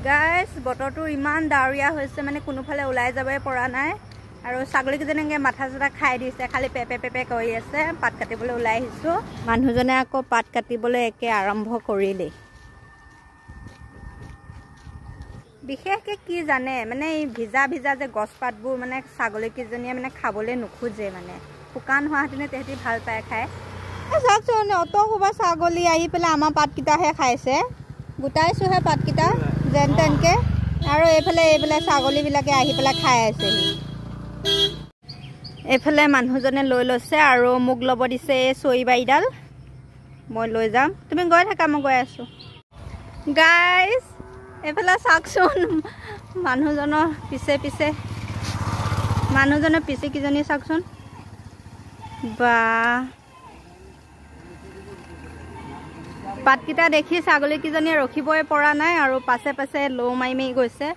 guys বতৰটো ইমান ডাৱৰীয়া হৈছে মানে কোনোফালে ওলাই যাবই পৰা নাই আৰু ছাগলীকেইজনীকে মাথা চাথা খাই দিছে খালি পেপে পেপে কৰি আছে পাত কাটিবলৈ ওলাই আহিছো মানুহজনে আকৌ পাত কাটিবলৈ একে আৰম্ভ কৰিলে বিশেষকে কি জানে মানে এই ভিজা ভিজা যে গছ পাতবোৰ মানে ছাগলীকেইজনীয়ে মানে খাবলৈ নোখোজে মানে শুকান হোৱাহেঁতেনে তেহেঁতি ভাল পায় খাই চাওকচোন অত সোপা ছাগলী আহি পেলাই আমাৰ পাতকেইটাহে খাইছে গোটাইছোহে পাতকেইটা যেন তেনকে আৰু এইফালে ছাগলীবিলাকে আহি পেলাই খাই আছেহি এইফালে মানুহজনে লৈ লৈছে আৰু মোক ল'ব দিছে এই চৰিবাৰীডাল মই লৈ যাম তুমি গৈ থাকা মই গৈ আছো গাইজ এইফালে চাওকচোন মানুহজনৰ পিছে কিজনী চাওকচোন বা পাতকেইটা দেখি ছাগলীকেইজনীয়ে ৰখিবই পৰা নাই আৰু পাছে পাছে লৌ মাৰি মাৰি গৈছে